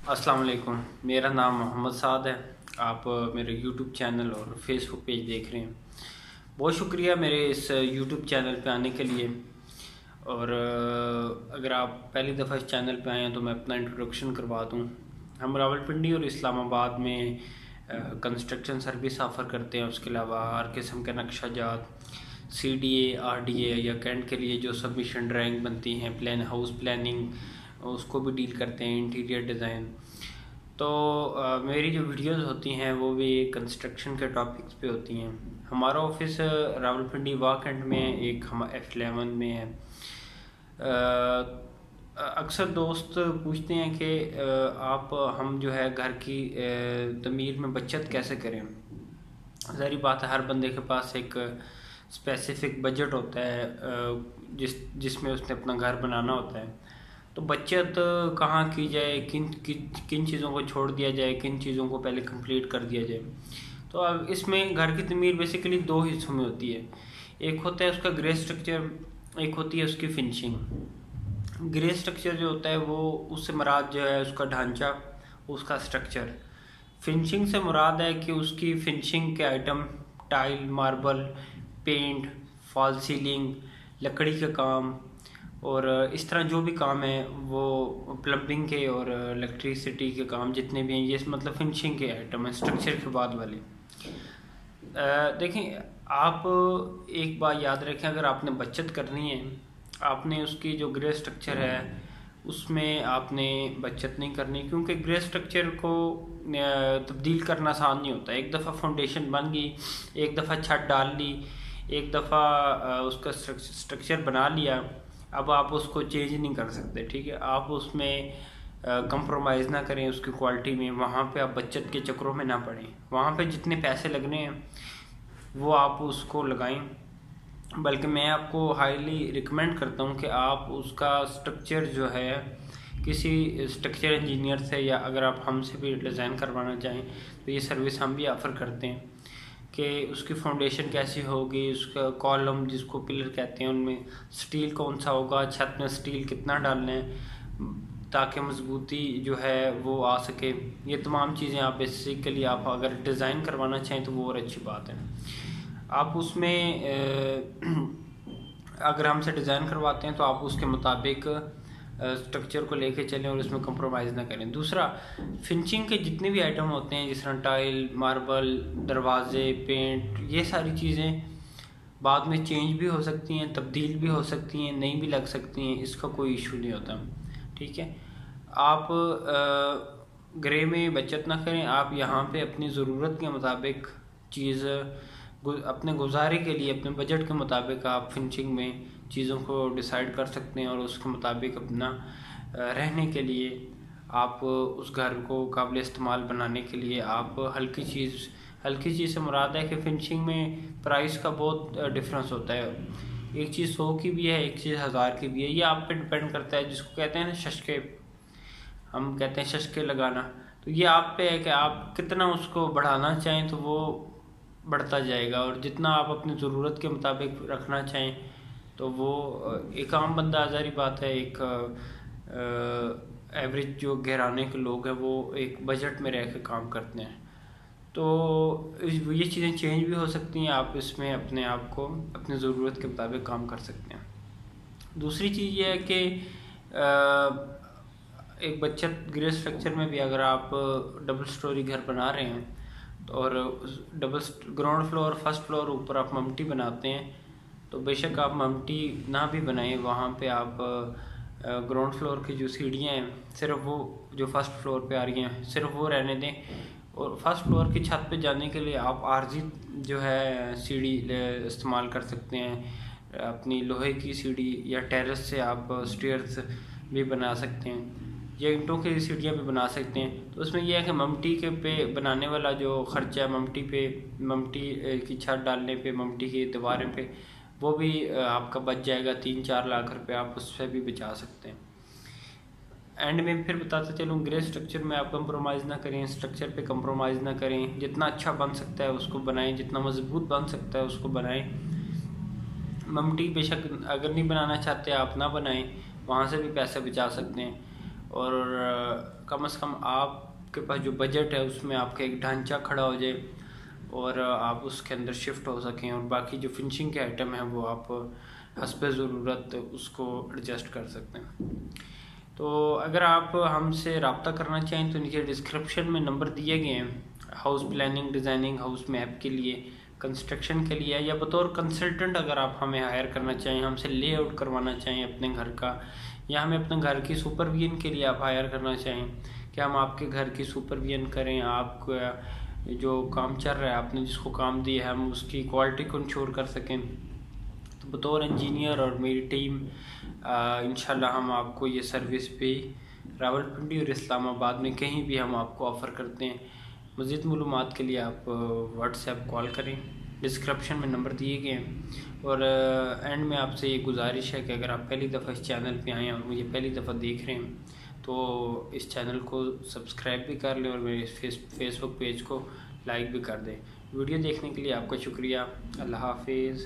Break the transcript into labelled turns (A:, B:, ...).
A: अस्सलाम वालेकुम। मेरा नाम मोहम्मद साद है। आप मेरे यूट्यूब चैनल और फेसबुक पेज देख रहे हैं। बहुत शुक्रिया मेरे इस यूट्यूब चैनल पे आने के लिए। और अगर आप पहली दफ़ा इस चैनल पे आए हैं तो मैं अपना इंट्रोडक्शन करवा दूं। हम रावलपिंडी और इस्लामाबाद में कंस्ट्रक्शन सर्विस ऑफ़र करते हैं। उसके अलावा हर किस्म के नक्शा जात, CDA, RDA या कैंट के लिए जो सबमिशन ड्राइंग बनती हैं, हाउस प्लानिंग, उसको भी डील करते हैं, इंटीरियर डिज़ाइन। तो मेरी जो वीडियोस होती हैं वो भी कंस्ट्रक्शन के टॉपिक्स पे होती हैं। हमारा ऑफिस रावलपिंडी वाक एंड में एक हम F11 में है। अक्सर दोस्त पूछते हैं कि आप हम जो है घर की तमीर में बचत कैसे करें। ज़ाहिर बात है, हर बंदे के पास एक स्पेसिफिक बजट होता है जिसमें उसने अपना घर बनाना होता है। तो बचत कहाँ की जाए, किन किन किन चीज़ों को छोड़ दिया जाए, किन चीज़ों को पहले कंप्लीट कर दिया जाए। तो अब इसमें घर की तमीर बेसिकली दो हिस्सों में होती है। एक होता है उसका ग्रे स्ट्रक्चर, एक होती है उसकी फिनिशिंग। ग्रे स्ट्रक्चर जो होता है वो उससे मुराद जो है उसका ढांचा, उसका स्ट्रक्चर। फिनिशिंग से मुराद है कि उसकी फिनिशिंग के item tile, marble, paint, fall ceiling, लकड़ी का काम और इस तरह जो भी काम है वो प्लम्बिंग के और इलेक्ट्रिसिटी के काम जितने भी हैं, ये मतलब फिनिशिंग के आइटम हैं, स्ट्रक्चर के बाद वाले। देखें, आप एक बात याद रखें, अगर आपने बचत करनी है, आपने उसकी जो ग्रे स्ट्रक्चर है उसमें आपने बचत नहीं करनी, क्योंकि ग्रे स्ट्रक्चर को तब्दील करना आसान नहीं होता। एक दफ़ा फाउंडेशन बन गई, एक दफ़ा छत डाल ली, एक दफ़ा उसका स्ट्रक्चर बना लिया, अब आप उसको चेंज नहीं कर सकते। ठीक है, आप उसमें कंप्रोमाइज़ ना करें उसकी क्वालिटी में। वहाँ पे आप बचत के चक्रों में ना पड़ें। वहाँ पे जितने पैसे लगने हैं वो आप उसको लगाएं। बल्कि मैं आपको हाईली रिकमेंड करता हूँ कि आप उसका स्ट्रक्चर जो है किसी स्ट्रक्चर इंजीनियर से, या अगर आप हमसे भी डिज़ाइन करवाना चाहें तो ये सर्विस हम भी ऑफ़र करते हैं कि उसकी फाउंडेशन कैसी होगी, उसका कॉलम जिसको पिलर कहते हैं उनमें स्टील कौन सा होगा, छत में स्टील कितना डालना है ताकि मजबूती जो है वो आ सके। ये तमाम चीज़ें आप बेसिकली आप अगर डिज़ाइन करवाना चाहें तो वो और अच्छी बात है। आप उसमें अगर हमसे डिज़ाइन करवाते हैं तो आप उसके मुताबिक स्ट्रक्चर को लेके चलें और उसमें कंप्रोमाइज़ ना करें। दूसरा, फिनिशिंग के जितने भी आइटम होते हैं जिस तरह टाइल, मार्बल, दरवाजे, पेंट, ये सारी चीज़ें बाद में चेंज भी हो सकती हैं, तब्दील भी हो सकती हैं, नई भी लग सकती हैं, इसका कोई इशू नहीं होता। ठीक है, आप ग्रे में बचत ना करें। आप यहाँ पे अपनी ज़रूरत के मुताबिक चीज़ अपने गुजारे के लिए अपने बजट के मुताबिक आप फिनिशिंग में चीज़ों को डिसाइड कर सकते हैं और उसके मुताबिक अपना रहने के लिए आप उस घर को काबिल इस्तेमाल बनाने के लिए आप हल्की चीज़ से मुराद है कि फिनिशिंग में प्राइस का बहुत डिफरेंस होता है। एक चीज़ 100 की भी है, एक चीज़ 1000 की भी है। ये आप पे डिपेंड करता है, जिसको कहते हैं ना शशके, हम कहते हैं शशके लगाना। तो ये आप पे है कि आप कितना उसको बढ़ाना चाहें तो वो बढ़ता जाएगा, और जितना आप अपनी ज़रूरत के मुताबिक रखना चाहें तो वो एक आम बंदा, ज़ाहिर बात है, एक एवरेज जो घराने के लोग हैं वो एक बजट में रह के काम करते हैं। तो ये चीज़ें चेंज भी हो सकती हैं, आप इसमें अपने आप को अपनी ज़रूरत के मुताबिक काम कर सकते हैं। दूसरी चीज़ ये है कि एक बचत ग्रे स्ट्रक्चर में भी अगर आप डबल स्टोरी घर बना रहे हैं और double ground floor, first floor ऊपर आप ममटी बनाते हैं, तो बेशक आप ममटी ना भी बनाएं, वहाँ पे आप ग्राउंड फ्लोर की जो सीढ़ियाँ हैं सिर्फ वो जो फर्स्ट फ्लोर पे आ रही हैं सिर्फ वो रहने दें, और फर्स्ट फ्लोर की छत पे जाने के लिए आप आरजी जो है सीढ़ी इस्तेमाल कर सकते हैं। अपनी लोहे की सीढ़ी या टेरेस से आप स्टेयर्स भी बना सकते हैं, या ईंटों की सीढ़ियाँ भी बना सकते हैं। तो उसमें यह है कि ममटी के पे बनाने वाला जो खर्चा ममटी की छत डालने पे, ममटी की दीवारें पे, वो भी आपका बच जाएगा। 3-4 लाख रुपए आप उससे भी बचा सकते हैं। एंड में फिर बताते चलूँ, ग्रे स्ट्रक्चर में आप कंप्रोमाइज़ ना करें, स्ट्रक्चर पे कंप्रोमाइज़ ना करें। जितना अच्छा बन सकता है उसको बनाएं, जितना मजबूत बन सकता है उसको बनाएं। ममटी बेशक अगर नहीं बनाना चाहते आप ना बनाएं, वहाँ से भी पैसे बचा सकते हैं। और कम से कम आपके पास जो बजट है उसमें आपका एक ढांचा खड़ा हो जाए और आप उसके अंदर शिफ्ट हो सकें, और बाकी जो फिनिशिंग के आइटम हैं वो आप हस्ब ज़रूरत उसको एडजस्ट कर सकते हैं। तो अगर आप हमसे रब्ता करना चाहें तो नीचे डिस्क्रिप्शन में नंबर दिए गए हैं, house planning, designing, house map के लिए, कंस्ट्रक्शन के लिए, या बतौर कंसल्टेंट अगर आप हमें हायर करना चाहें, हमसे लेआउट करवाना चाहें अपने घर का, या हमें अपने घर की सुपरविजन के लिए आप हायर करना चाहें कि हम आपके घर की सुपरविजन करें, आपका जो काम चल रहा है, आपने जिसको काम दिया है, हम उसकी क्वालिटी को इंश्योर कर सकें, तो बतौर इंजीनियर और मेरी टीम इंशाल्लाह हम आपको ये सर्विस भी रावलपिंडी और इस्लामाबाद में कहीं भी हम आपको ऑफ़र करते हैं। मज़ीद मालूमात के लिए आप व्हाट्सएप कॉल करें, डिस्क्रिप्शन में नंबर दिए गए हैं। और एंड में आपसे ये गुजारिश है कि अगर आप पहली दफ़ा इस चैनल पे आए हैं और मुझे पहली दफ़ा देख रहे हैं तो इस चैनल को सब्सक्राइब भी कर लें और मेरे फेसबुक पेज को लाइक भी कर दें। वीडियो देखने के लिए आपका शुक्रिया। अल्लाह हाफिज़।